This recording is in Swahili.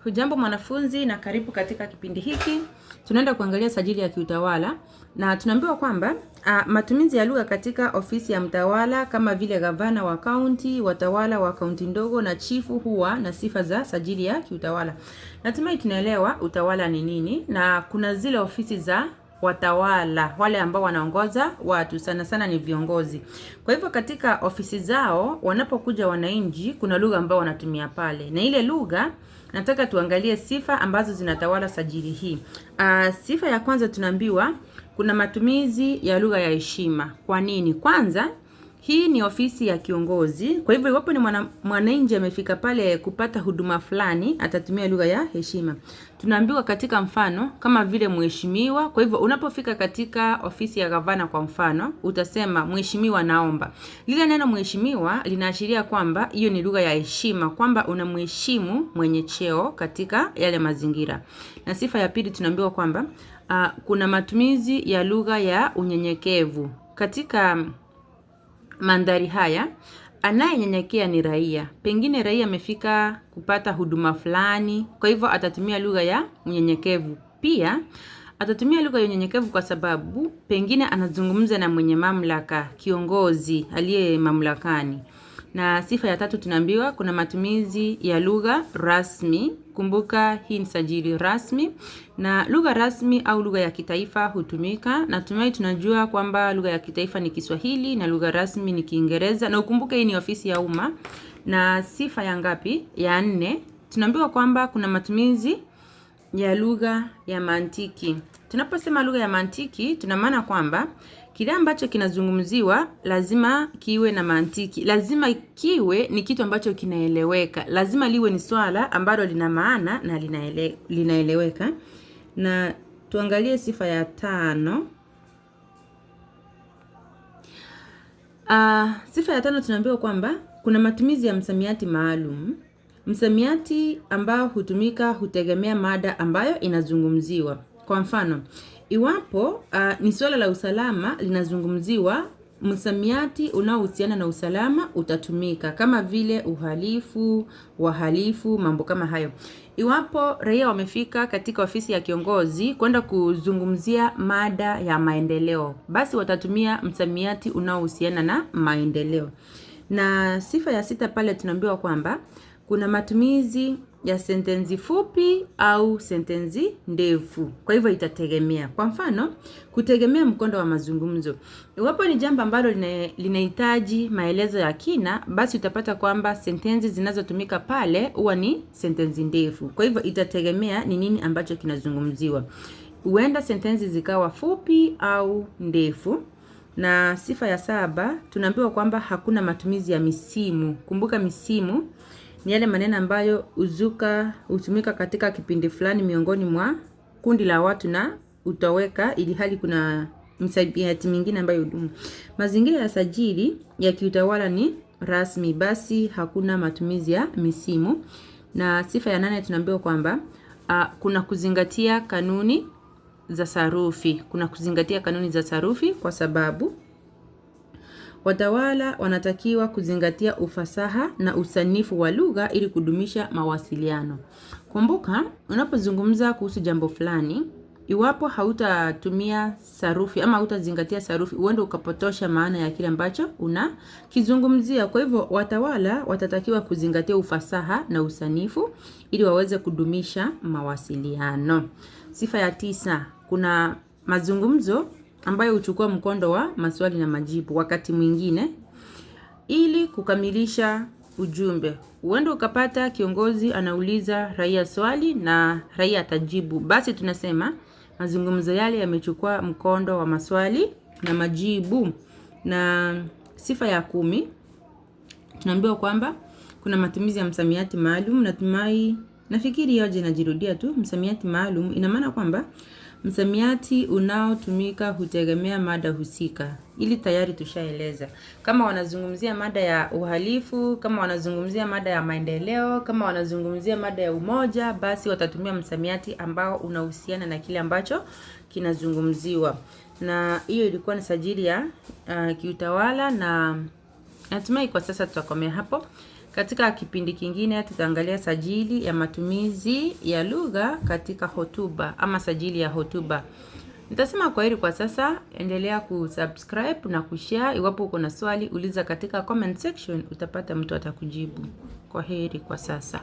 Hujambo mwanafunzi na karibu katika kipindi hiki. Tunaenda kuangalia sajili ya kiutawala na tunaambiwa kwamba matumizi ya lugha katika ofisi ya mtawala kama vile gavana wa kaunti, watawala wa kaunti ndogo na chifu huwa na sifa za sajili ya kiutawala. Natumai tunaelewa utawala ni nini, na kuna zile ofisi za watawala, wale ambao wanaongoza watu, sana sana ni viongozi. Kwa hivyo katika ofisi zao wanapokuja wananchi, kuna lugha ambayo wanatumia pale, na ile lugha nataka tuangalie sifa ambazo zinatawala sajili hii. Sifa ya kwanza tunaambiwa kuna matumizi ya lugha ya heshima. Kwa nini? Kwanza, hii ni ofisi ya kiongozi. Kwa hivyo iwapo ni mwananchi amefika pale kupata huduma fulani, atatumia lugha ya heshima. Tunaambiwa katika mfano kama vile mheshimiwa. Kwa hivyo unapofika katika ofisi ya gavana kwa mfano, utasema mheshimiwa naomba. Lile neno mheshimiwa linaashiria kwamba hiyo ni lugha ya heshima, kwamba unamheshimu mwenye cheo katika yale mazingira. Na sifa ya pili tunaambiwa kwamba kuna matumizi ya lugha ya unyenyekevu. Katika mandhari haya, anayenyenyekea ni raia. Pengine raia amefika kupata huduma fulani, kwa hivyo atatumia lugha ya unyenyekevu. Pia atatumia lugha ya unyenyekevu kwa sababu pengine anazungumza na mwenye mamlaka, kiongozi aliye mamlakani. Na sifa ya tatu tunaambiwa kuna matumizi ya lugha rasmi. Kumbuka hii ni sajili rasmi, na lugha rasmi au lugha ya kitaifa hutumika. Natumai tunajua kwamba lugha ya kitaifa ni Kiswahili na lugha rasmi ni Kiingereza, na ukumbuke hii ni ofisi ya umma. Na sifa ya ngapi? Ya 4. Tunaambiwa kwamba kuna matumizi ya lugha ya mantiki. Tunaposema lugha ya mantiki, tuna maana kwamba kile ambacho kinazungumziwa lazima kiwe na mantiki. Lazima kiwe ni kitu ambacho kinaeleweka. Lazima liwe ni swala ambalo lina maana na linaeleweka. Na tuangalie sifa ya 5. Sifa ya 5 tunaambiwa kwamba kuna matumizi ya msamiati maalum. Msamiati ambao hutumika hutegemea mada ambayo inazungumziwa. Kwa mfano, iwapo ni swala la usalama linazungumziwa, msamiati unaohusiana na usalama utatumika, kama vile uhalifu, wahalifu, mambo kama hayo. Iwapo raia wamefika katika ofisi ya kiongozi kwenda kuzungumzia mada ya maendeleo, basi watatumia msamiati unaohusiana na maendeleo. Na sifa ya 6 pale tunaambiwa kwamba kuna matumizi ya sentensi fupi au sentensi ndefu. Kwa hivyo itategemea. Kwa mfano, kutegemea mkondo wa mazungumzo. Iwapo ni jambo ambalo linahitaji maelezo ya kina, basi utapata kwamba sentensi zinazotumika pale huwa ni sentensi ndefu. Kwa hivyo itategemea ni nini ambacho kinazungumziwa. Huenda sentensi zikawa fupi au ndefu. Na sifa ya 7 tunaambiwa kwamba hakuna matumizi ya misimu. Kumbuka misimu ni yale maneno ambayo hutumika katika kipindi fulani miongoni mwa kundi la watu na utaweka ili hali kuna msamiati mingine ambayo hudumu. Mazingira ya sajili ya kiutawala ni rasmi, basi hakuna matumizi ya misimu. Na sifa ya 8 tunaambiwa kwamba kuna kuzingatia kanuni za sarufi. Kuna kuzingatia kanuni za sarufi kwa sababu watawala wanatakiwa kuzingatia ufasaha na usanifu wa lugha ili kudumisha mawasiliano. Kumbuka, unapozungumza kuhusu jambo fulani, iwapo hautatumia sarufi ama hautazingatia sarufi, huenda ukapotosha maana ya kile ambacho unakizungumzia. Kwa hivyo watawala watatakiwa kuzingatia ufasaha na usanifu ili waweze kudumisha mawasiliano. Sifa ya 9, kuna mazungumzo ambayo huchukua mkondo wa maswali na majibu wakati mwingine ili kukamilisha ujumbe. Huenda ukapata kiongozi anauliza raia swali na raia atajibu. Basi tunasema mazungumzo yale yamechukua mkondo wa maswali na majibu. Na sifa ya 10 tunaambiwa kwamba kuna matumizi ya msamiati maalum. Nafikiri yote inajirudia tu. Msamiati maalum ina maana kwamba msamiati unaotumika hutegemea mada husika. Ili tayari tushaeleza. Kama wanazungumzia mada ya uhalifu, kama wanazungumzia mada ya maendeleo, kama wanazungumzia mada ya umoja, basi watatumia msamiati ambao unahusiana na kile ambacho kinazungumziwa. Na hiyo ilikuwa ni sajili ya kiutawala, na natumai kwa sasa tutakomea hapo. Katika kipindi kingine tutaangalia sajili ya matumizi ya lugha katika hotuba ama sajili ya hotuba. Nitasema kwaheri kwa sasa. Endelea kusubscribe na kushare. Iwapo uko na swali, uliza katika comment section, utapata mtu atakujibu. Kwaheri kwa sasa.